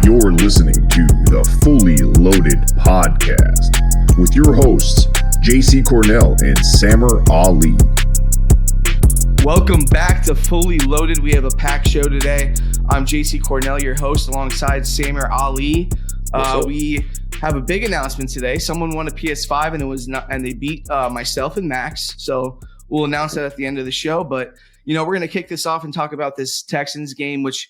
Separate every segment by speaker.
Speaker 1: You're listening to the Fully Loaded Podcast with your hosts, JC Cornell and Samir Ali.
Speaker 2: Welcome back to Fully Loaded. We have a packed show today. I'm JC Cornell, your host, alongside Samir Ali. We have a big announcement today. Someone won a PS5 and they beat myself and Max. So we'll announce that at the end of the show. But, we're going to kick this off and talk about this Texans game, which,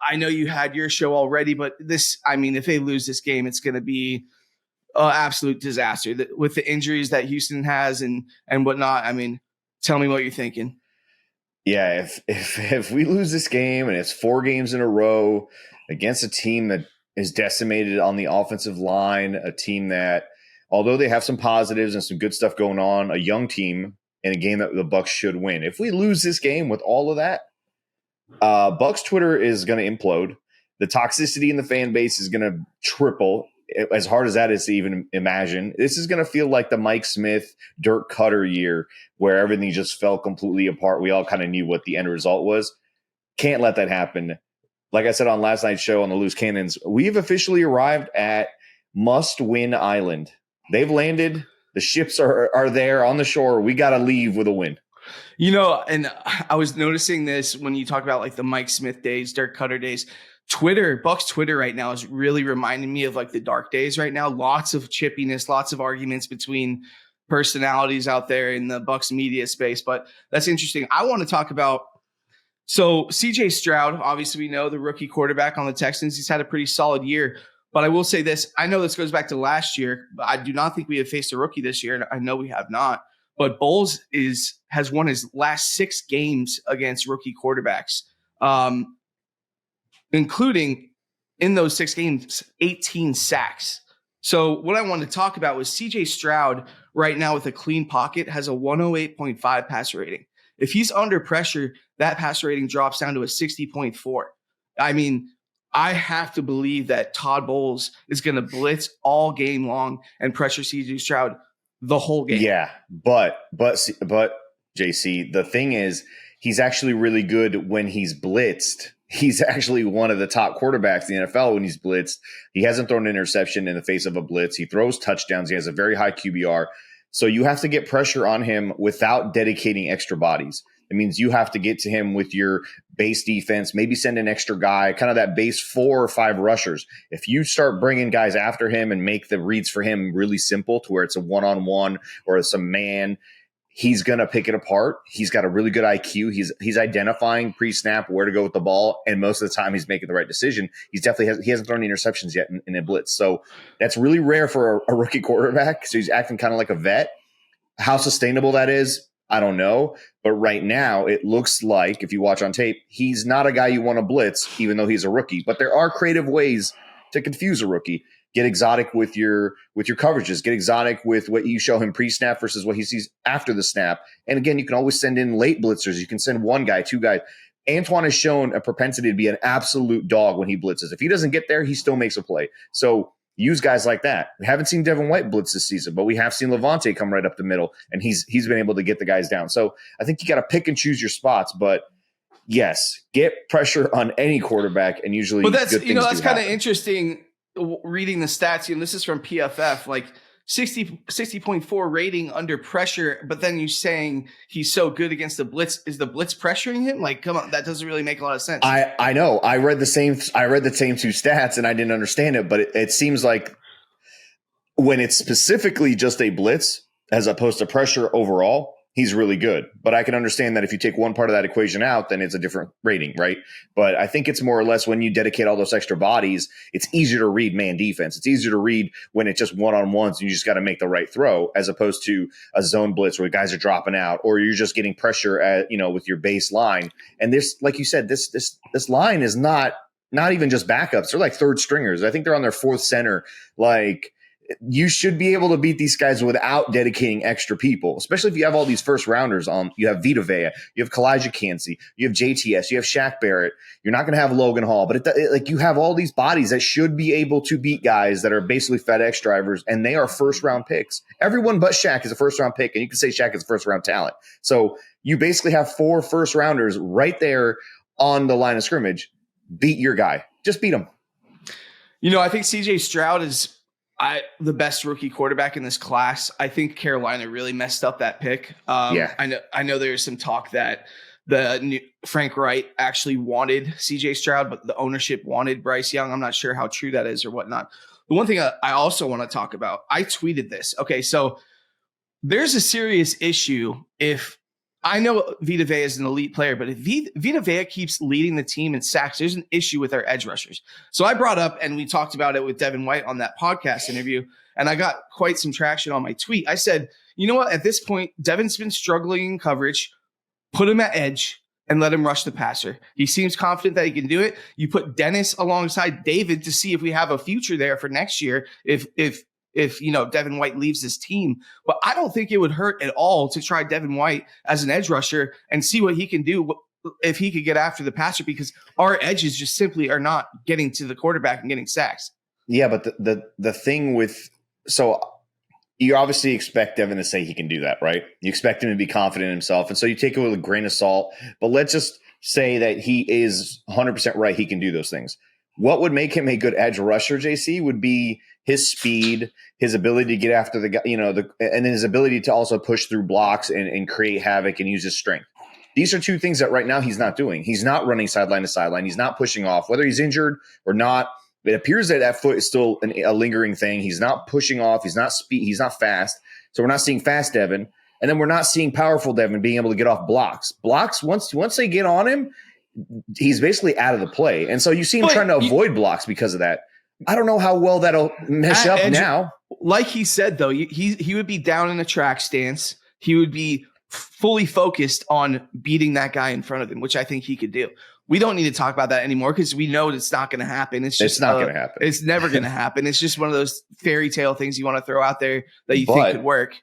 Speaker 2: I know you had your show already, but if they lose this game, it's going to be an absolute disaster with the injuries that Houston has and whatnot. Tell me what you're thinking.
Speaker 3: Yeah, if we lose this game and it's 4 games in a row against a team that is decimated on the offensive line, a team that, although they have some positives and some good stuff going on, a young team in a game that the Bucs should win. If we lose this game with all of that, Bucs Twitter is going to implode. The toxicity in the fan base is going to triple. As hard as that is to even imagine, this is going to feel like the Mike Smith, Dirk Cutter year where everything just fell completely apart. We all kind of knew what the end result was. Can't let that happen. Like I said on last night's show on the Loose Cannons, we've officially arrived at must-win island. They've landed. The ships are there on the shore. We got to leave with a win.
Speaker 2: And I was noticing this when you talk about like the Mike Smith days, Dirk Cutter days. Bucs Twitter right now is really reminding me of like the dark days right now. Lots of chippiness, lots of arguments between personalities out there in the Bucs media space. But that's interesting. I want to talk about, so CJ Stroud, obviously we know the rookie quarterback on the Texans. He's had a pretty solid year. But I will say this. I know this goes back to last year, but I do not think we have faced a rookie this year. And I know we have not. But Bowles has won his last 6 games against rookie quarterbacks. Including in those 6 games, 18 sacks. So what I wanted to talk about was CJ Stroud right now with a clean pocket has a 108.5 passer rating. If he's under pressure, that passer rating drops down to a 60.4. I have to believe that Todd Bowles is going to blitz all game long and pressure CJ Stroud the whole game.
Speaker 3: Yeah, but JC, the thing is, he's actually really good when he's blitzed. He's actually one of the top quarterbacks in the NFL when he's blitzed. He hasn't thrown an interception in the face of a blitz. He throws touchdowns. He has a very high QBR. So you have to get pressure on him without dedicating extra bodies. It means you have to get to him with your base defense, maybe send an extra guy, kind of that base 4 or 5 rushers. If you start bringing guys after him and make the reads for him really simple to where it's a one-on-one or some man, he's going to pick it apart. He's got a really good IQ. He's identifying pre-snap where to go with the ball, and most of the time he's making the right decision. He hasn't thrown any interceptions yet in a blitz. So that's really rare for a rookie quarterback. So he's acting kind of like a vet. How sustainable that is, I don't know. But right now it looks like, if you watch on tape, he's not a guy you want to blitz, even though he's a rookie. But there are creative ways to confuse a rookie. Get exotic with your coverages. Get exotic with what you show him pre-snap versus what he sees after the snap. And again, you can always send in late blitzers. You can send 1 guy, 2 guys. Antoine has shown a propensity to be an absolute dog when he blitzes. If he doesn't get there, he still makes a play. So use guys like that. We haven't seen Devin White blitz this season, but we have seen Levante come right up the middle, and he's been able to get the guys down. So I think you got to pick and choose your spots, but yes, get pressure on any quarterback, and usually
Speaker 2: but that's
Speaker 3: good things
Speaker 2: that's kind of
Speaker 3: happen.
Speaker 2: Interesting reading the stats. This is from PFF, like 60.4 rating under pressure, but then you saying he's so good against the blitz. Is the blitz pressuring him? Like, come on, that doesn't really make a lot of sense.
Speaker 3: I know. I read the same 2 stats and I didn't understand it, but it seems like when it's specifically just a blitz as opposed to pressure overall, he's really good. But I can understand that if you take one part of that equation out, then it's a different rating, right? But I think it's more or less when you dedicate all those extra bodies, it's easier to read man defense. It's easier to read when it's just one-on-ones and you just got to make the right throw, as opposed to a zone blitz where guys are dropping out, or you're just getting pressure at, with your base line. And this, like you said, this line is not even just backups. They're like third stringers. I think they're on their 4th center. Like, you should be able to beat these guys without dedicating extra people, especially if you have all these first rounders on. You have Vita Vea, you have Kalijah Kancey, you have JTS, you have Shaq Barrett. You're not going to have Logan Hall, but you have all these bodies that should be able to beat guys that are basically FedEx drivers, and they are first round picks. Everyone but Shaq is a first round pick, and you can say Shaq is a first round talent. So you basically have 4 first rounders right there on the line of scrimmage. Beat your guy. Just beat him.
Speaker 2: I think CJ Stroud is the best rookie quarterback in this class. I think Carolina really messed up that pick.
Speaker 3: Yeah.
Speaker 2: I know there's some talk that the new Frank Wright actually wanted CJ Stroud, but the ownership wanted Bryce Young. I'm not sure how true that is or whatnot. The one thing I also want to talk about, I tweeted this. Okay, so there's a serious issue if I know Vita Vea is an elite player, but if Vita Vea keeps leading the team in sacks, there's an issue with our edge rushers. So I brought up, and we talked about it with Devin White on that podcast interview, and I got quite some traction on my tweet. I said, you know what? At this point, Devin's been struggling in coverage. Put him at edge and let him rush the passer. He seems confident that he can do it. You put Dennis alongside David to see if we have a future there for next year. If Devin White leaves this team, but I don't think it would hurt at all to try Devin White as an edge rusher and see what he can do if he could get after the passer, because our edges just simply are not getting to the quarterback and getting sacks.
Speaker 3: Yeah, but the thing with you obviously expect Devin to say he can do that, right? You expect him to be confident in himself, and so you take it with a grain of salt. But let's just say that he is 100% right; he can do those things. What would make him a good edge rusher, JC, would be his speed, his ability to get after the guy, and then his ability to also push through blocks and create havoc and use his strength. These are two things that right now he's not doing. He's not running sideline to sideline. He's not pushing off, whether he's injured or not. It appears that foot is still a lingering thing. He's not pushing off. He's not speed. He's not fast. So we're not seeing fast Devin, and then we're not seeing powerful Devin being able to get off blocks. Blocks once they get on him, he's basically out of the play. And so you see him trying to avoid blocks because of that. I don't know how well that'll mesh up now.
Speaker 2: Like he said, though, he would be down in a track stance. He would be fully focused on beating that guy in front of him, which I think he could do. We don't need to talk about that anymore because we know it's not going to happen. It's not going to happen. It's never going to happen. It's just one of those fairy tale things you want to throw out there that you think could work.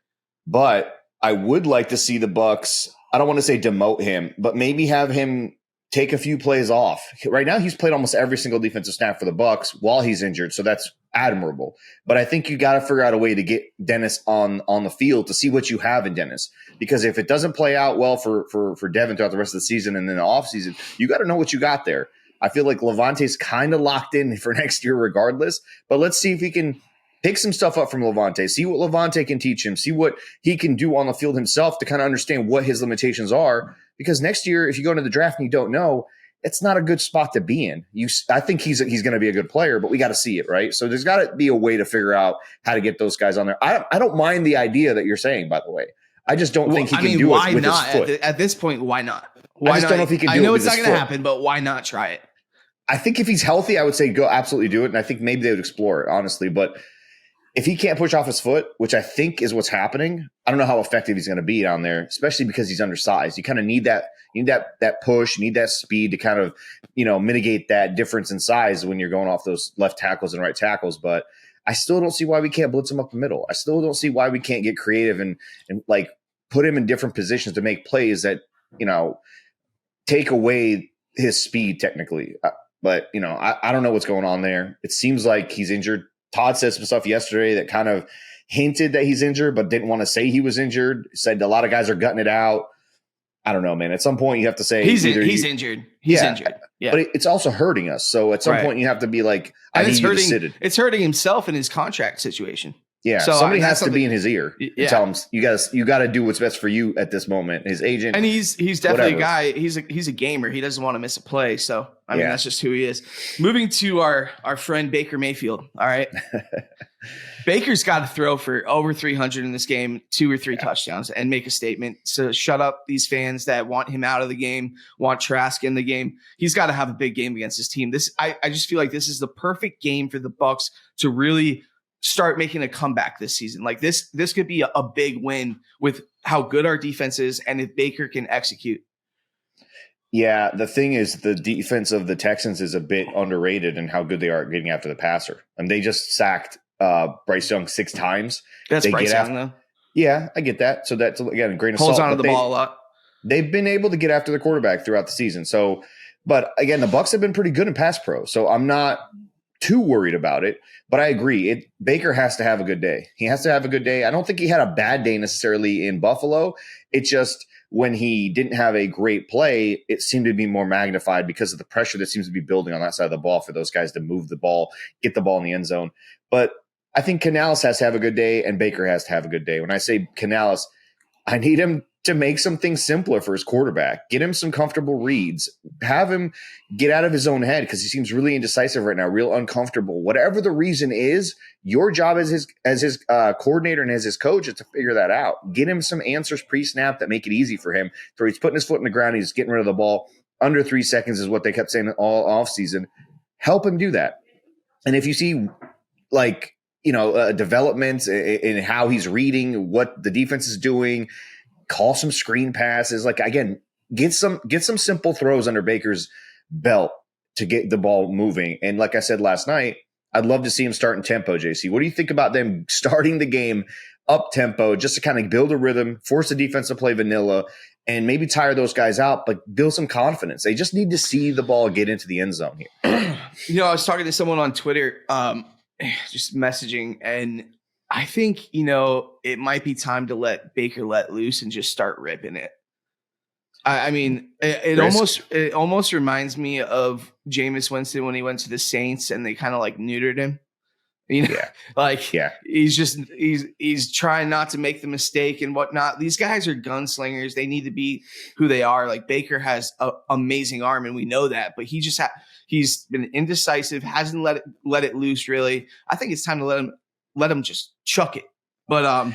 Speaker 3: But I would like to see the Bucs, I don't want to say demote him, but maybe have him take a few plays off. Right now, he's played almost every single defensive snap for the Bucs while he's injured, so that's admirable. But I think you got to figure out a way to get Dennis on the field to see what you have in Dennis. Because if it doesn't play out well for Devin throughout the rest of the season and then the offseason, you got to know what you got there. I feel like Levante's kind of locked in for next year regardless. But let's see if he can pick some stuff up from Levante, see what Levante can teach him, see what he can do on the field himself to kind of understand what his limitations are. Because next year, if you go into the draft and you don't know, it's not a good spot to be in. I think he's going to be a good player, but we got to see it, right? So there's got to be a way to figure out how to get those guys on there. I don't mind the idea that you're saying, by the way. I just don't think he can do it with his foot.
Speaker 2: At this point, why not?
Speaker 3: I just don't know if he can do it.
Speaker 2: I know
Speaker 3: with
Speaker 2: it's not
Speaker 3: going
Speaker 2: to happen, but why not try it?
Speaker 3: I think if he's healthy, I would say go absolutely do it. And I think maybe they would explore it, honestly. But if he can't push off his foot, which I think is what's happening, I don't know how effective he's going to be down there, especially because he's undersized. You kind of need that. You need that push. You need that speed to kind of, mitigate that difference in size when you're going off those left tackles and right tackles. But I still don't see why we can't blitz him up the middle. I still don't see why we can't get creative and like put him in different positions to make plays that, take away his speed technically. But, I don't know what's going on there. It seems like he's injured. Todd said some stuff yesterday that kind of hinted that he's injured, but didn't want to say he was injured. Said a lot of guys are gutting it out. I don't know, man. At some point, you have to say
Speaker 2: he's injured. He's injured. Yeah,
Speaker 3: but it's also hurting us. So at some point, you have to be like, I need you to sit it.
Speaker 2: It's hurting himself in his contract situation.
Speaker 3: Yeah, so somebody has to be in his ear and tell him you got to do what's best for you at this moment. His agent,
Speaker 2: and he's definitely a guy. He's a gamer. He doesn't want to miss a play. So I mean, that's just who he is. Moving to our friend Baker Mayfield. All right, Baker's got to throw for over 300 in this game, 2 or 3 touchdowns, and make a statement. So shut up these fans that want him out of the game, want Trask in the game. He's got to have a big game against his team. I just feel like this is the perfect game for the Bucs to really start making a comeback this season. Like this could be a big win with how good our defense is and if Baker can execute.
Speaker 3: Yeah, the thing is the defense of the Texans is a bit underrated in how good they are at getting after the passer. And they just sacked Bryce Young 6 times.
Speaker 2: That's Bryce Young, though.
Speaker 3: Yeah, I get that. So that's, again, a grain of
Speaker 2: salt.
Speaker 3: Holds
Speaker 2: onto the ball a lot.
Speaker 3: They've been able to get after the quarterback throughout the season. So, but again, the Bucs have been pretty good in pass pro. So I'm not too worried about it, but I agree. Baker has to have a good day. He has to have a good day. I don't think he had a bad day necessarily in Buffalo. It just, when he didn't have a great play, it seemed to be more magnified because of the pressure that seems to be building on that side of the ball for those guys to move the ball, get the ball in the end zone. But I think Canales has to have a good day and Baker has to have a good day. When I say Canales, I need him to make some things simpler for his quarterback. Get him some comfortable reads. Have him get out of his own head because he seems really indecisive right now, real uncomfortable. Whatever the reason is, your job as his coordinator and as his coach is to figure that out. Get him some answers pre-snap that make it easy for him. So he's putting his foot in the ground. He's getting rid of the ball. Under 3 seconds is what they kept saying all offseason. Help him do that. And if you see developments in how he's reading, what the defense is doing, call some screen passes. Like, again, get some simple throws under Baker's belt to get the ball moving. And like I said last night, I'd love to see him start in tempo, JC. What do you think about them starting the game up tempo just to kind of build a rhythm, force the defense to play vanilla, and maybe tire those guys out, but build some confidence? They just need to see the ball get into the end zone here.
Speaker 2: I was talking to someone on Twitter, just messaging, and I think, it might be time to let Baker let loose and just start ripping it. I mean, it almost reminds me of Jameis Winston when he went to the Saints and they kind of like neutered him. He's trying not to make the mistake and whatnot. These guys are gunslingers. They need to be who they are. Like, Baker has an amazing arm, and we know that, but he's been indecisive, hasn't let it loose really. I think it's time to let him just chuck it. But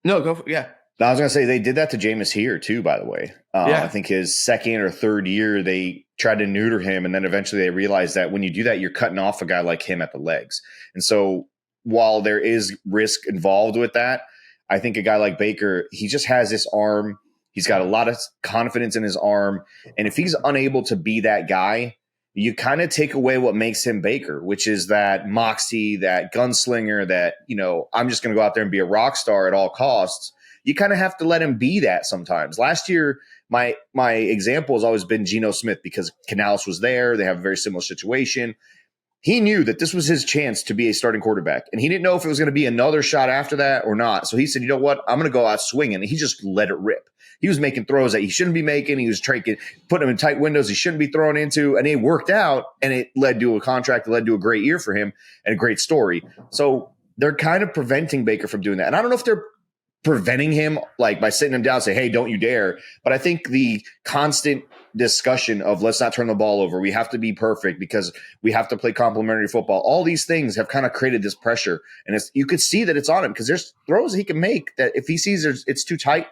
Speaker 2: no, go for it. Yeah.
Speaker 3: I was going to say they did that to Jameis here too, by the way. I think his second or third year, they tried to neuter him. And then eventually they realized that when you do that, you're cutting off a guy like him at the legs. And so while there is risk involved with that, I think a guy like Baker, he just has this arm. He's got a lot of confidence in his arm. And if he's unable to be that guy, you kind of take away what makes him Baker, which is that moxie, that gunslinger, that, I'm just going to go out there and be a rock star at all costs. You kind of have to let him be that sometimes. Last year, my example has always been Geno Smith because Canales was there. They have a very similar situation. He knew that this was his chance to be a starting quarterback, and he didn't know if it was going to be another shot after that or not. So he said, you know what? I'm going to go out swinging, and he just let it rip. He was making throws that he shouldn't be making. He was putting them in tight windows he shouldn't be throwing into, and it worked out, and it led to a contract that led to a great year for him and a great story. So they're kind of preventing Baker from doing that. And I don't know if they're preventing him like by sitting him down and say, hey, don't you dare. But I think the constant discussion of let's not turn the ball over. We have to be perfect because we have to play complementary football. All these things have kind of created this pressure. And you could see that it's on him because there's throws he can make that if he sees it's too tight,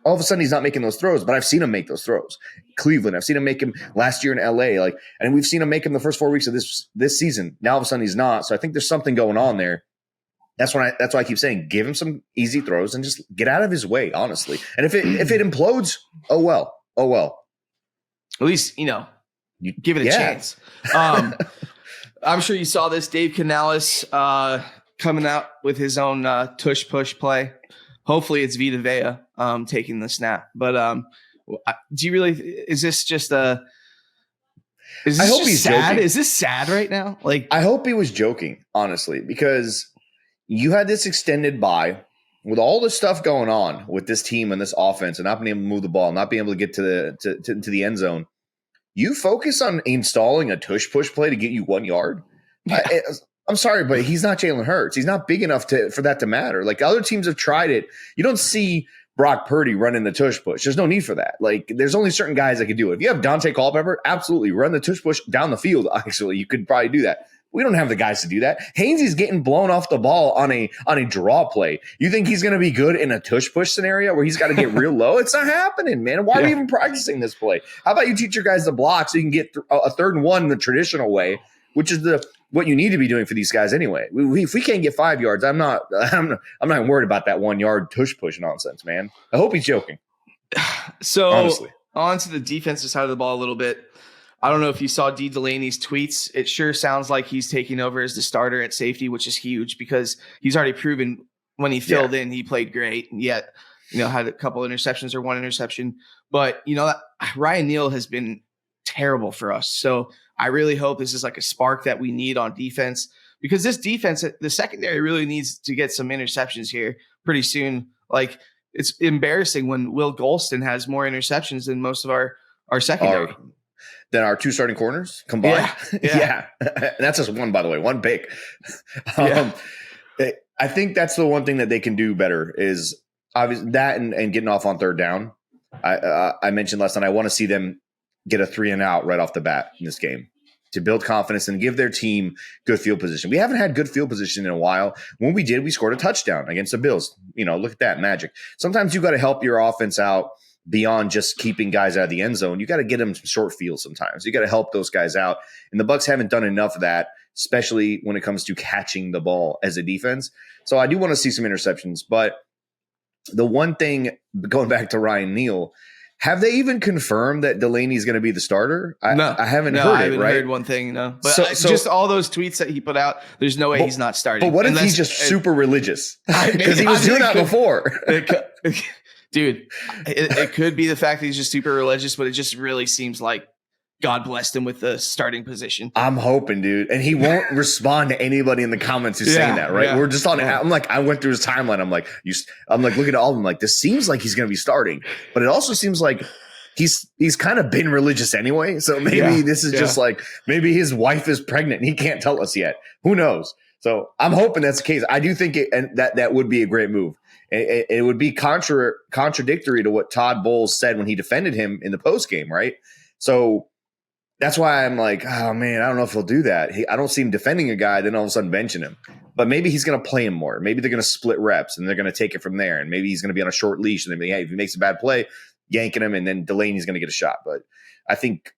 Speaker 3: all of a sudden he's not making those throws. But I've seen him make those throws. Cleveland, I've seen him make him last year in LA. And we've seen him make him the first 4 weeks of this season. Now all of a sudden he's not. So I think there's something going on there. That's why I keep saying give him some easy throws and just get out of his way, honestly. And if it implodes, oh well.
Speaker 2: At least, you give it a chance. I'm sure you saw this. Dave Canales coming out with his own tush push play. Hopefully it's Vita Vea taking the snap. But do you really – is this just a – I hope he's sad. Joking. Is this sad right now?
Speaker 3: I hope he was joking, honestly, because – you had this extended bye with all this stuff going on with this team and this offense and not being able to move the ball, not being able to get to the end zone. You focus on installing a tush push play to get you 1 yard. Yeah. I'm sorry, but he's not Jalen Hurts. He's not big enough for that to matter. Like, other teams have tried it. You don't see Brock Purdy running the tush push. There's no need for that. Like, there's only certain guys that can do it. If you have Dante Culpepper, absolutely run the tush push down the field. Actually, you could probably do that. We don't have the guys to do that. Hainsey's getting blown off the ball on a draw play. You think he's going to be good in a tush push scenario where he's got to get real low? It's not happening, man. Why are we even practicing this play? How about you teach your guys to block so you can get a 3rd and 1 the traditional way, which is what you need to be doing for these guys anyway. If we can't get 5 yards, I'm not worried about that 1 yard tush push nonsense, man. I hope he's joking.
Speaker 2: So
Speaker 3: honestly,
Speaker 2: on to the defensive side of the ball a little bit. I don't know if you saw D. Delaney's tweets. It sure sounds like he's taking over as the starter at safety, which is huge because he's already proven when he filled in, he played great. And yet, had a couple interceptions or 1 interception. But, Ryan Neal has been terrible for us. So I really hope this is like a spark that we need on defense because this defense, the secondary really needs to get some interceptions here pretty soon. Like, it's embarrassing when Will Golston has more interceptions than most of our secondary.
Speaker 3: Than our 2 starting corners combined. Yeah. And that's just one, by the way, one pick. I think that's the one thing that they can do better is obviously that and getting off on third down. I mentioned last night, I want to see them get a 3 and out right off the bat in this game to build confidence and give their team good field position. We haven't had good field position in a while. When we did, we scored a touchdown against the Bills. Look at that magic. Sometimes you got to help your offense out beyond just keeping guys out of the end zone. You got to get them some short fields sometimes. You got to help those guys out. And the Bucs haven't done enough of that, especially when it comes to catching the ball as a defense. So I do want to see some interceptions. But the one thing, going back to Ryan Neal, have they even confirmed that Delaney is going to be the starter? I haven't heard it,
Speaker 2: I haven't
Speaker 3: right?
Speaker 2: heard one thing, no. But so just all those tweets that he put out, there's no way he's not starting.
Speaker 3: But what if he's just super religious? Because he was doing that before.
Speaker 2: Dude, it could be the fact that he's just super religious, but it just really seems like God blessed him with the starting position.
Speaker 3: I'm hoping, dude. And he won't respond to anybody in the comments who's saying that, right? We're just on I'm like, I went through his timeline. I'm like, looking at all of them like, this seems like he's going to be starting. But it also seems like he's kind of been religious anyway. So maybe this is just like, maybe his wife is pregnant and he can't tell us yet. Who knows? So I'm hoping that's the case. I do think that would be a great move. It would be contradictory to what Todd Bowles said when he defended him in the post game, right? So that's why I'm like, oh man, I don't know if he'll do that. I don't see him defending a guy, then all of a sudden benching him. But maybe he's going to play him more. Maybe they're going to split reps and they're going to take it from there. And maybe he's going to be on a short leash and hey, if he makes a bad play, yanking him, and then Delaney's going to get a shot. But I think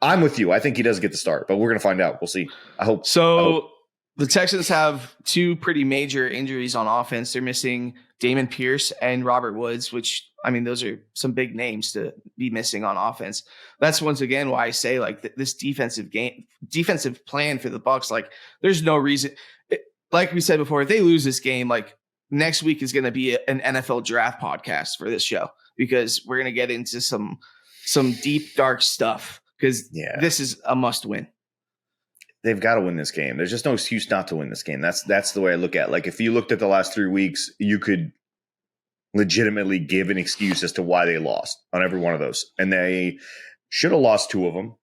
Speaker 3: I'm with you. I think he does get the start, but we're going to find out. We'll see. I hope
Speaker 2: so. The Texans have 2 pretty major injuries on offense. They're missing Damon Pierce and Robert Woods, which, I mean, those are some big names to be missing on offense. That's once again why I say like this defensive plan for the Bucs. Like, there's no reason. Like we said before, if they lose this game, like next week is going to be an NFL draft podcast for this show because we're going to get into some deep dark stuff because this is a must win.
Speaker 3: They've got to win this game. There's just no excuse not to win this game. That's the way I look at it. Like, if you looked at the last 3 weeks, you could legitimately give an excuse as to why they lost on every one of those. And they should have lost 2 of them,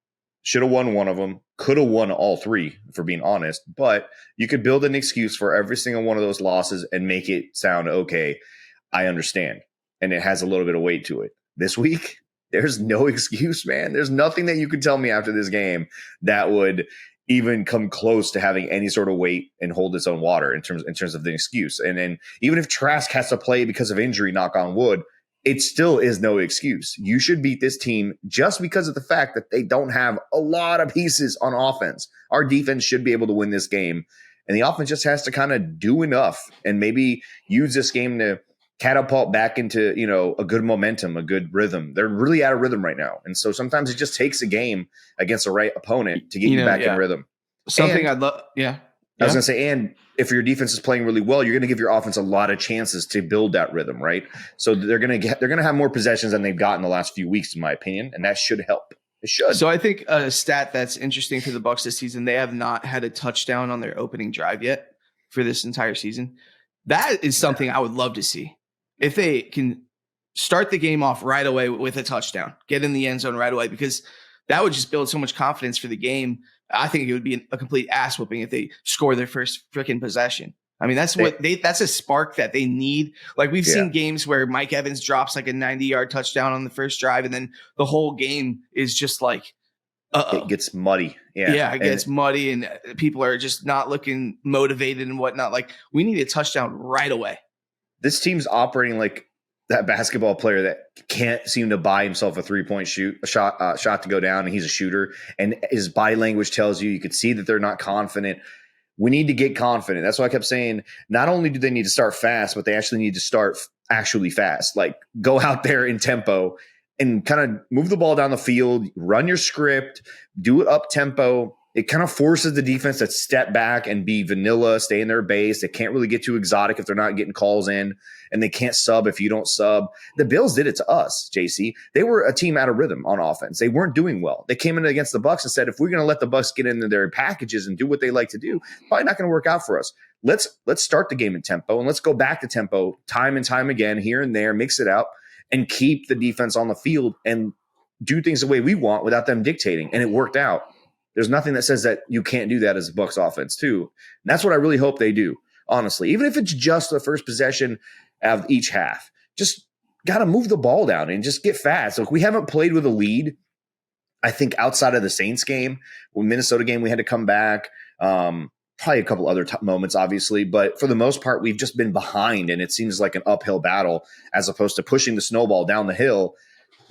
Speaker 3: should have won 1 of them, could have won all 3, for being honest. But you could build an excuse for every single one of those losses and make it sound okay. I understand. And it has a little bit of weight to it. This week, there's no excuse, man. There's nothing that you could tell me after this game that would even come close to having any sort of weight and hold its own water in terms of the excuse. And then even if Trask has to play because of injury, knock on wood, it still is no excuse. You should beat this team just because of the fact that they don't have a lot of pieces on offense. Our defense should be able to win this game, and the offense just has to kind of do enough and maybe use this game to catapult back into, a good momentum, a good rhythm. They're really out of rhythm right now. And so sometimes it just takes a game against the right opponent to get you back in rhythm.
Speaker 2: Something I'd love. Yeah.
Speaker 3: I was going to say, and if your defense is playing really well, you're going to give your offense a lot of chances to build that rhythm, right? So they're going to have more possessions than they've gotten the last few weeks, in my opinion, and that should help. It should.
Speaker 2: So I think a stat that's interesting for the Bucs this season, they have not had a touchdown on their opening drive yet for this entire season. That is something I would love to see. If they can start the game off right away with a touchdown, get in the end zone right away, because that would just build so much confidence for the game. I think it would be a complete ass whooping if they score their first freaking possession. I mean, that's that's a spark that they need. Like, we've seen games where Mike Evans drops like a 90-yard touchdown on the first drive, and then the whole game is just like,
Speaker 3: it gets muddy.
Speaker 2: Yeah, it gets muddy, and people are just not looking motivated and whatnot. Like, we need a touchdown right away.
Speaker 3: This team's operating like that basketball player that can't seem to buy himself a 3-point shot to go down, and he's a shooter. And his body language tells you could see that they're not confident. We need to get confident. That's why I kept saying, not only do they need to start fast, but they actually need to start actually fast. Like, go out there in tempo and kind of move the ball down the field, run your script, do it up tempo, it kind of forces the defense to step back and be vanilla, stay in their base. They can't really get too exotic if they're not getting calls in, and they can't sub if you don't sub. The Bills did it to us, JC. They were a team out of rhythm on offense. They weren't doing well. They came in against the Bucs and said, if we're going to let the Bucs get into their packages and do what they like to do, probably not going to work out for us. Let's start the game in tempo, and let's go back to tempo time and time again, here and there, mix it out, and keep the defense on the field and do things the way we want without them dictating. And it worked out. There's nothing that says that you can't do that as a Bucs offense too. And that's what I really hope they do, honestly. Even if it's just the first possession of each half, just got to move the ball down and just get fast. Look, we haven't played with a lead, I think, outside of the Saints game. When Minnesota game, we had to come back. Probably a couple other moments, obviously. But for the most part, we've just been behind, and it seems like an uphill battle as opposed to pushing the snowball down the hill.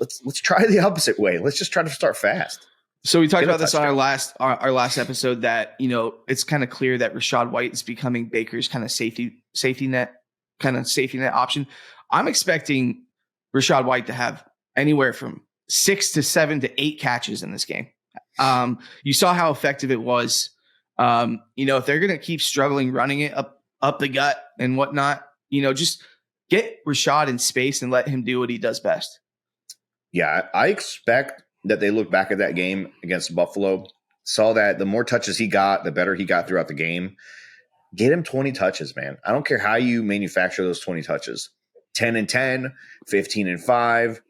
Speaker 3: Let's try the opposite way. Let's just try to start fast.
Speaker 2: So we talked about this on our last episode that, it's kind of clear that Rachaad White is becoming Baker's kind of safety net option. I'm expecting Rachaad White to have anywhere from 6 to 7 to 8 catches in this game. You saw how effective it was. If they're going to keep struggling running it up the gut and whatnot, just get Rachaad in space and let him do what he does best.
Speaker 3: Yeah, I expect that they look back at that game against Buffalo, saw that the more touches he got, the better he got throughout the game. Get him 20 touches, man. I don't care how you manufacture those 20 touches. 10 and 10, 15 and 5,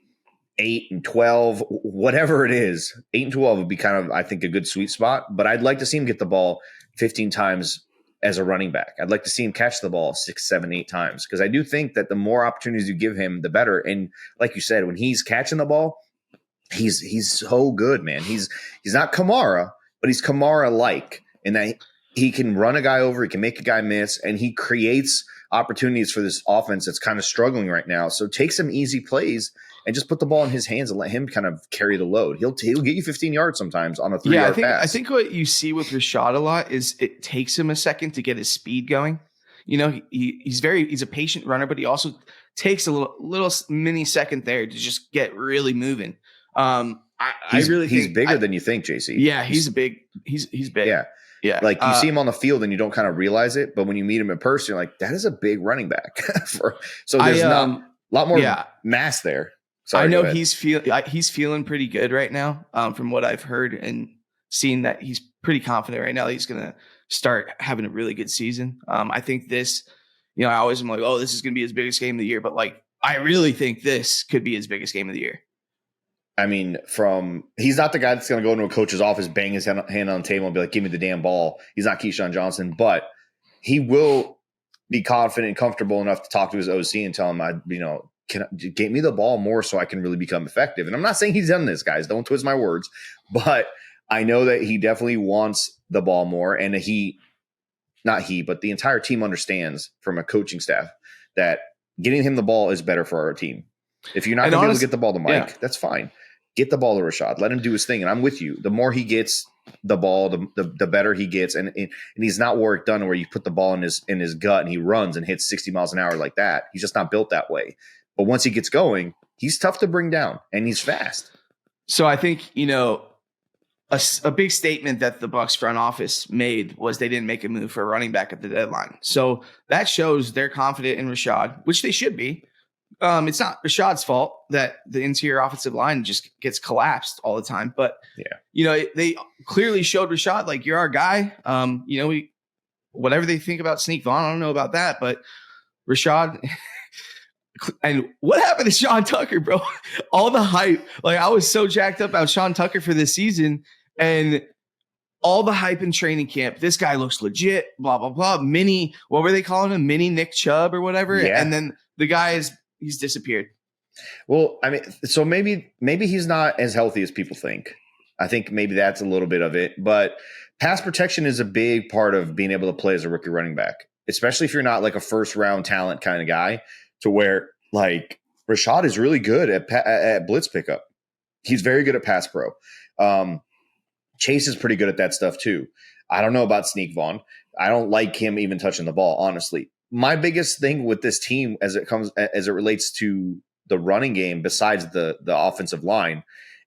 Speaker 3: 8 and 12, whatever it is. 8 and 12 would be kind of, I think, a good sweet spot. But I'd like to see him get the ball 15 times as a running back. I'd like to see him catch the ball 6, 7, 8 times, because I do think that the more opportunities you give him, the better. And like you said, when he's catching the ball, he's so good, man. He's not Kamara, but he's Kamara-like in that he can run a guy over, he can make a guy miss, and he creates opportunities for this offense that's kind of struggling right now. So take some easy plays and just put the ball in his hands and let him kind of carry the load. He'll get you 15 yards sometimes on a 3-yard pass. I think
Speaker 2: what you see with Rachaad a lot is it takes him a second to get his speed going. He's a patient runner, but he also takes a little mini second there to just get really moving.
Speaker 3: He's bigger than you think, JC.
Speaker 2: Yeah, he's big. He's big.
Speaker 3: Yeah. Like you see him on the field and you don't kind of realize it, but when you meet him in person, you're like, that is a big running back. So there's not a lot more mass there. Sorry,
Speaker 2: I know he's feeling pretty good right now, from what I've heard and seen, that he's pretty confident right now that he's going to start having a really good season. I think this, I always am like, oh, this is going to be his biggest game of the year, but like, I really think this could be his biggest game of the year.
Speaker 3: I mean, he's not the guy that's going to go into a coach's office, bang his hand on the table and be like, give me the damn ball. He's not Keyshawn Johnson, but he will be confident and comfortable enough to talk to his OC and tell him, get me the ball more so I can really become effective. And I'm not saying he's done this, guys. Don't twist my words. But I know that he definitely wants the ball more. And but the entire team understands from a coaching staff that getting him the ball is better for our team. If you're not going to be able to get the ball to Mike, that's fine. Get the ball to Rachaad. Let him do his thing. And I'm with you. The more he gets the ball, the better he gets. And he's not work done where you put the ball in his gut and he runs and hits 60 miles an hour like that. He's just not built that way. But once he gets going, he's tough to bring down and he's fast.
Speaker 2: So I think, a big statement that the Bucs front office made was they didn't make a move for a running back at the deadline. So that shows they're confident in Rachaad, which they should be. It's not Rashaad's fault that the interior offensive line just gets collapsed all the time. But, they clearly showed Rachaad, like, you're our guy. Whatever they think about Sneak Vaughn, I don't know about that. But Rachaad – and what happened to Sean Tucker, bro? All the hype. Like, I was so jacked up about Sean Tucker for this season. And all the hype in training camp. This guy looks legit, blah, blah, blah. What were they calling him? Mini Nick Chubb or whatever. Yeah. And then the guy he's disappeared.
Speaker 3: Well, I mean, so maybe he's not as healthy as people think. I think maybe that's a little bit of it. But pass protection is a big part of being able to play as a rookie running back, especially if you're not like a first-round talent kind of guy, to where, like, Rachaad is really good at blitz pickup. He's very good at pass pro. Chase is pretty good at that stuff too. I don't know about Sneak Vaughn. I don't like him even touching the ball, honestly. My biggest thing with this team as it relates to the running game, besides the offensive line,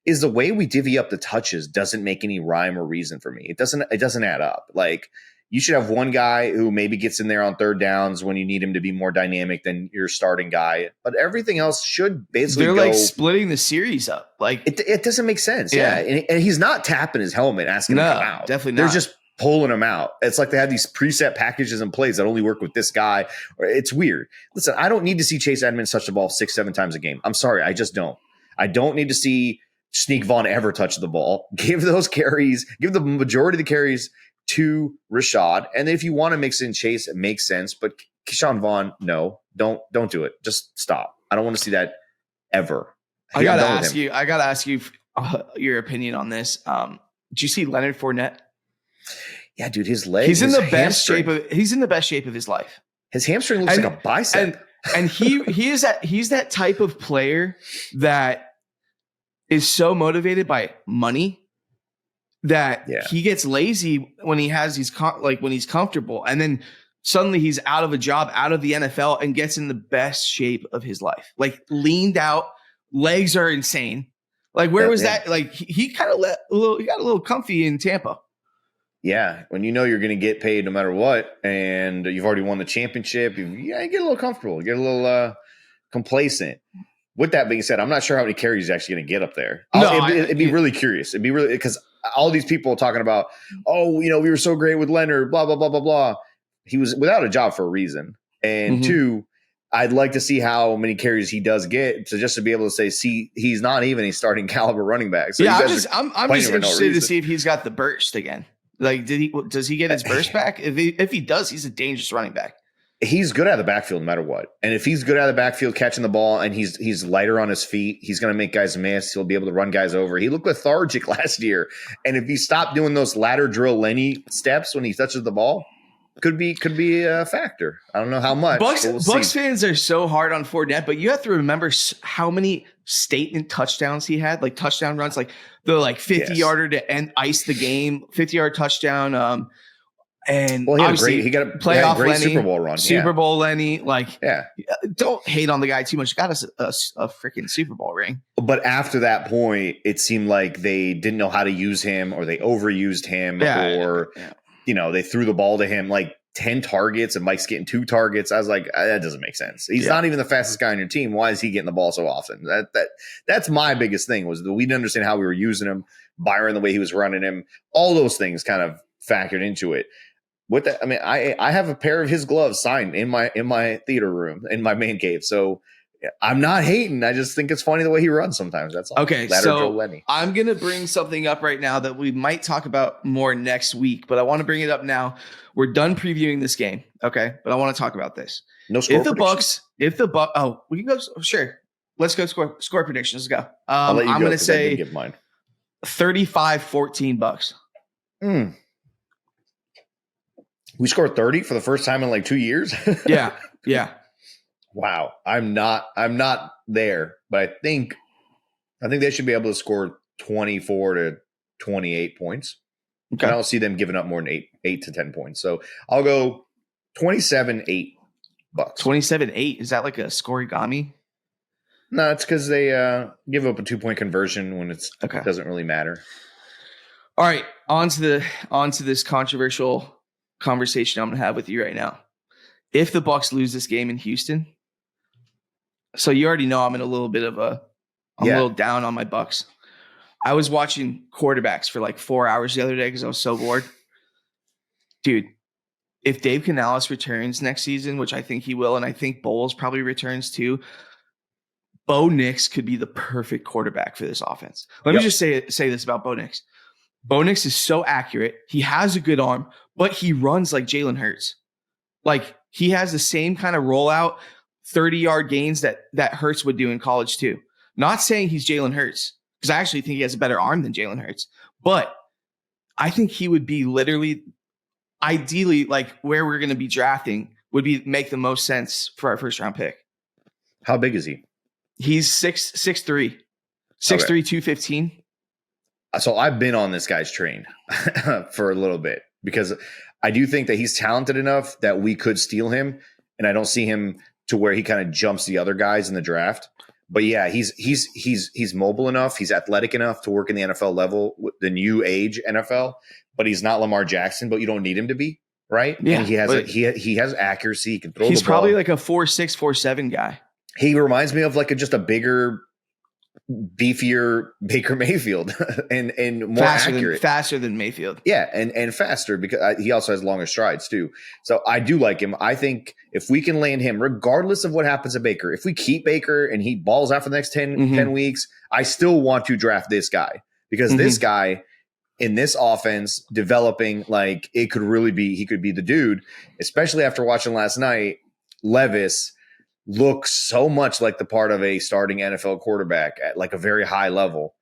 Speaker 3: is the way we divvy up the touches doesn't make any rhyme or reason for me. It doesn't add up. Like, you should have one guy who maybe gets in there on third downs when you need him to be more dynamic than your starting guy. But everything else should basically
Speaker 2: they're like splitting the series up. Like,
Speaker 3: it doesn't make sense. Yeah. And he's not tapping his helmet asking him to come out.
Speaker 2: Definitely not.
Speaker 3: They're just pulling him out. It's like they have these preset packages and plays that only work with this guy. It's weird. Listen, I don't need to see Chase Edmonds touch the ball 6-7 times a game. I'm sorry. I just don't. I don't need to see Sneak Vaughn ever touch the ball. Give those carries, give the majority of the carries to Rashad. And then if you want to mix in Chase, it makes sense. But Keyshawn Vaughn, no, don't do it. Just stop. I don't want to see that ever.
Speaker 2: I gotta ask you your opinion on this. Did you see Leonard Fournette?
Speaker 3: Yeah, dude, his leg.
Speaker 2: He's in the best shape of his life.
Speaker 3: His hamstring looks like a bicep.
Speaker 2: And he's that type of player that is so motivated by money that he gets lazy when he has when he's comfortable, and then suddenly he's out of a job, out of the NFL, and gets in the best shape of his life. Like, leaned out, legs are insane. Like, where was that? Like, he kind of he got a little comfy in Tampa.
Speaker 3: Yeah, when you know you're going to get paid no matter what, and you've already won the championship, you get a little comfortable, you get a little complacent. With that being said, I'm not sure how many carries he's actually going to get up there. It'd be really curious. It'd be really, because all these people talking about, we were so great with Leonard, blah, blah, blah, blah, blah. He was without a job for a reason. And two, I'd like to see how many carries he does get to be able to say, see, he's not even a starting caliber running back. So
Speaker 2: I'm just interested to see if he's got the burst again. Like, does he get his burst back? If he does, he's a dangerous running back.
Speaker 3: He's good out of the backfield no matter what. And if he's good out of the backfield catching the ball and he's lighter on his feet, he's going to make guys miss. He'll be able to run guys over. He looked lethargic last year. And if he stopped doing those ladder drill Lenny steps when he touches the ball, could be a factor. I don't know how much.
Speaker 2: Bucs fans are so hard on Fournette, but you have to remember how many statement touchdowns he had, like touchdown runs, like the 50-yarder to end ice the game, 50-yard touchdound. And
Speaker 3: he got a
Speaker 2: playoff
Speaker 3: great
Speaker 2: Lenny,
Speaker 3: Super Bowl run.
Speaker 2: Super Bowl Lenny. Don't hate on the guy too much. Got us a freaking Super Bowl ring.
Speaker 3: But after that point, it seemed like they didn't know how to use him, or they overused him, they threw the ball to him like 10 targets and Mike's getting 2 targets. I was like, that doesn't make sense. He's not even the fastest guy on your team. Why is he getting the ball so often? That's my biggest thing, was that we didn't understand how we were using him. Byron, the way he was running him, all those things kind of factored into it. With that, I mean, I have a pair of his gloves signed in my theater room, in my man cave. So I'm not hating. I just think it's funny the way he runs sometimes. That's all.
Speaker 2: Okay, so I'm going to bring something up right now that we might talk about more next week, but I want to bring it up now. We're done previewing this game, okay? But I want to talk about this.
Speaker 3: No score
Speaker 2: predictions? We can go, sure. Let's go score predictions. Let's go. I'm going to say 35-14 Bucs.
Speaker 3: We scored 30 for the first time in like 2 years.
Speaker 2: Yeah.
Speaker 3: Wow. I'm not there, but I think they should be able to score 24 to 28 points. Okay. I don't see them giving up more than 8 to 10 points. So I'll go 27-8 Bucs.
Speaker 2: 27-8. Is that like a scorigami?
Speaker 3: No, it's because they give up a 2-point conversion when it doesn't really matter.
Speaker 2: All right, on to this controversial conversation I'm going to have with you right now. If the Bucs lose this game in Houston, so you already know I'm in a little bit of a little down on my Bucs. I was watching quarterbacks for like 4 hours the other day because I was so bored. Dude, if Dave Canales returns next season, which I think he will, and I think Bowles probably returns too, Bo Nix could be the perfect quarterback for this offense. Let me just say this about Bo Nix. Bo Nix is so accurate. He has a good arm, but he runs like Jalen Hurts. Like, he has the same kind of rollout, 30-yard gains that Hurts would do in college too. Not saying he's Jalen Hurts, because I actually think he has a better arm than Jalen Hurts. But I think he would be literally, ideally, like where we're going to be drafting would be make the most sense for our first-round pick.
Speaker 3: How big is he?
Speaker 2: He's 6'3", 215.
Speaker 3: So I've been on this guy's train for a little bit, because I do think that he's talented enough that we could steal him, and I don't see him to where he kind of jumps the other guys in the draft. But yeah, he's mobile enough. He's athletic enough to work in the NFL level, the new age NFL. But he's not Lamar Jackson. But you don't need him to be, right?
Speaker 2: Yeah,
Speaker 3: and he has accuracy. He can throw.
Speaker 2: He's
Speaker 3: the ball.
Speaker 2: probably like a 4'6", 4'7" guy.
Speaker 3: He reminds me of like just a bigger, beefier Baker Mayfield and more accurate.
Speaker 2: Faster than Mayfield.
Speaker 3: Yeah, and faster because he also has longer strides too. So I do like him. I think if we can land him, regardless of what happens to Baker, if we keep Baker and he balls out for the next 10 weeks, I still want to draft this guy because this guy in this offense developing, like he could be the dude, especially after watching last night. Levis looks so much like the part of a starting NFL quarterback at like a very high level,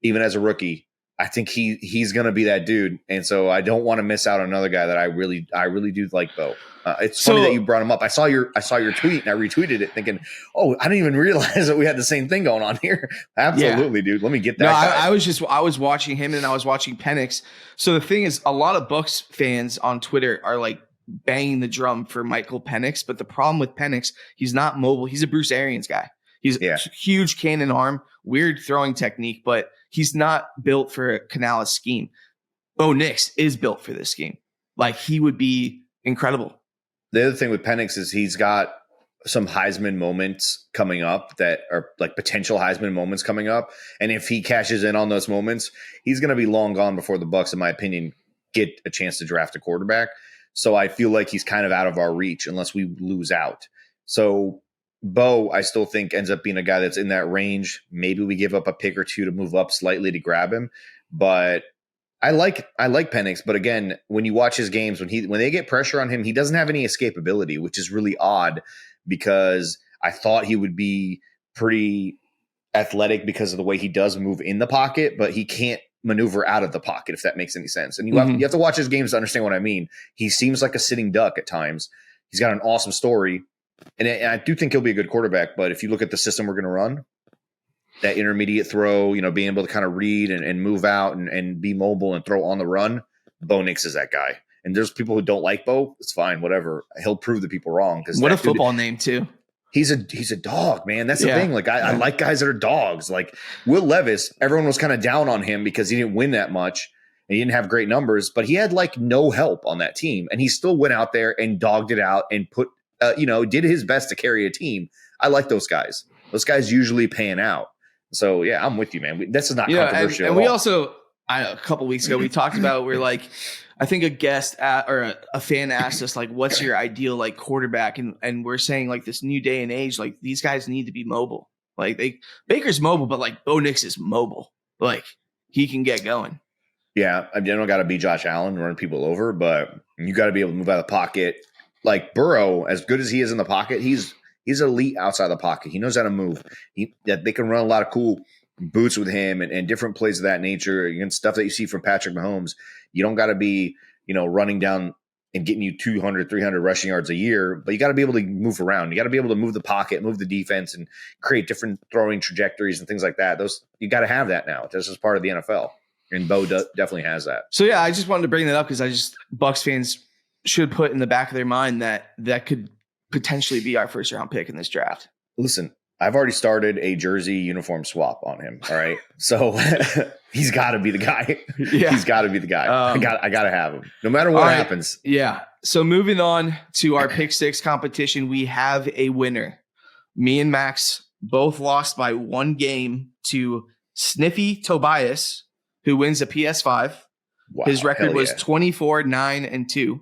Speaker 3: even as a rookie. I think he's going to be that dude. And so I don't want to miss out on another guy that I really do like, Bo. It's funny that you brought him up. I saw your tweet and I retweeted it thinking, oh, I didn't even realize that we had the same thing going on here. Absolutely, dude. Let me get that.
Speaker 2: No, I was watching him and I was watching Penix. So the thing is, a lot of Bucs fans on Twitter are like banging the drum for Michael Penix. But the problem with Penix, he's not mobile. He's a Bruce Arians guy. He's a huge cannon arm, weird throwing technique, but he's not built for a Canales scheme. Bo Nix is built for this scheme. Like, he would be incredible.
Speaker 3: The other thing with Penix is he's got some Heisman moments coming up that are like potential Heisman moments coming up. And if he cashes in on those moments, he's going to be long gone before the Bucs, in my opinion, get a chance to draft a quarterback. So I feel like he's kind of out of our reach unless we lose out. So Bo, I still think, ends up being a guy that's in that range. Maybe we give up a pick or two to move up slightly to grab him. But I like Penix. But again, when you watch his games, when they get pressure on him, he doesn't have any escapability, which is really odd because I thought he would be pretty athletic because of the way he does move in the pocket, but he can't maneuver out of the pocket, if that makes any sense. And you have to watch his games to understand what I mean. He seems like a sitting duck at times. He's got an awesome story. And I do think he'll be a good quarterback, but if you look at the system we're going to run, that intermediate throw, being able to kind of read and move out and be mobile and throw on the run, Bo Nix is that guy. And there's people who don't like Bo. It's fine, whatever. He'll prove the people wrong.
Speaker 2: What a football name too.
Speaker 3: He's a dog, man. That's the thing. Like I like guys that are dogs. Like Will Levis, everyone was kind of down on him because he didn't win that much and he didn't have great numbers, but he had like no help on that team. And he still went out there and dogged it out and put, did his best to carry a team. I like those guys. Those guys usually pan out. So yeah, I'm with you, man. This is not controversial.
Speaker 2: And we also, a couple weeks ago, we talked about, we're like, I think a guest or a fan asked us like, what's your ideal like quarterback? And we're saying like this new day and age, like these guys need to be mobile. Like Baker's mobile, but like Bo Nix is mobile. Like he can get going.
Speaker 3: Yeah. I don't got to be Josh Allen and run people over, but you got to be able to move out of the pocket. Like Burrow, as good as he is in the pocket, he's elite outside the pocket. He knows how to move. They can run a lot of cool boots with him and different plays of that nature and stuff that you see from Patrick Mahomes. You don't got to be, running down and getting you 200, 300 rushing yards a year, but you got to be able to move around. You got to be able to move the pocket, move the defense, and create different throwing trajectories and things like that. You got to have that now. This is part of the NFL, and Bo definitely has that.
Speaker 2: So yeah, I just wanted to bring that up because Bucs fans should put in the back of their mind that could potentially be our first round pick in this draft.
Speaker 3: Listen, I've already started a jersey uniform swap on him. All right. So he's got to be the guy. Yeah. He's got to be the guy. I got to have him no matter what happens.
Speaker 2: Yeah. So moving on to our pick six competition, we have a winner. Me and Max both lost by one game to Sniffy Tobias, who wins a PS5. Wow, his record was 24-9-2,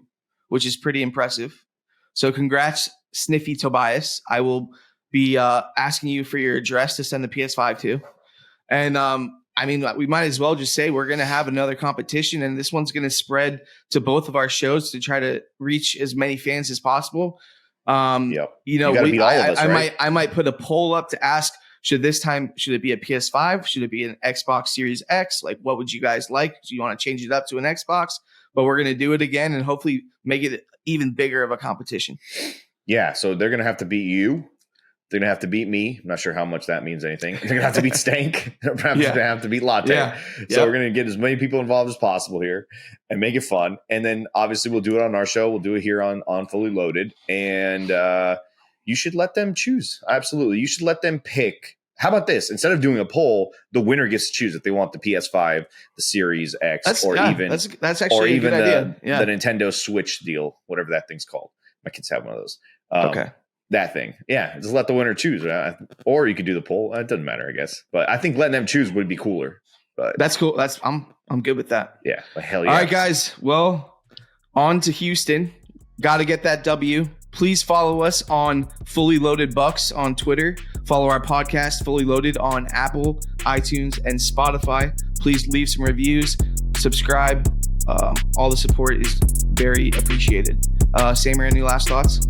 Speaker 2: which is pretty impressive. So congrats, Sniffy Tobias. I will be asking you for your address to send the PS5 to. And we might as well just say we're going to have another competition, and this one's going to spread to both of our shows to try to reach as many fans as possible.
Speaker 3: Yep. I
Speaker 2: might put a poll up to ask, should it be a PS5? Should it be an Xbox Series X? Like, what would you guys like? Do you want to change it up to an Xbox? But we're going to do it again and hopefully make it even bigger of a competition.
Speaker 3: Yeah. So they're going to have to beat you. They're going to have to beat me. I'm not sure how much that means anything. They're going to have to beat Stank. They're going to have to beat Latte. Yeah. So we're going to get as many people involved as possible here and make it fun. And then obviously we'll do it on our show. We'll do it here on Fully Loaded. And you should let them choose. Absolutely. You should let them pick How about this? Instead of doing a poll, the winner gets to choose if they want the PS5, the Series X,
Speaker 2: That's
Speaker 3: or
Speaker 2: actually a
Speaker 3: even
Speaker 2: good idea. Yeah.
Speaker 3: the Nintendo Switch deal, whatever that thing's called. My kids have one of those.
Speaker 2: Okay.
Speaker 3: That thing. Yeah. Just let the winner choose. Or you could do the poll. It doesn't matter, I guess. But I think letting them choose would be cooler. But
Speaker 2: that's cool. I'm good with that.
Speaker 3: Yeah. Hell yeah.
Speaker 2: All right, guys. Well, on to Houston. Got to get that W. Please follow us on Fully Loaded Bucs on Twitter. Follow our podcast, Fully Loaded, on Apple, iTunes, and Spotify. Please leave some reviews, subscribe. All the support is very appreciated. Samer, any last thoughts?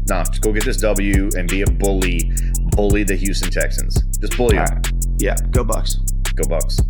Speaker 3: Nah, just go get this W and be a bully. Bully the Houston Texans. Just bully them.
Speaker 2: Right. Yeah, go Bucs.
Speaker 3: Go Bucs.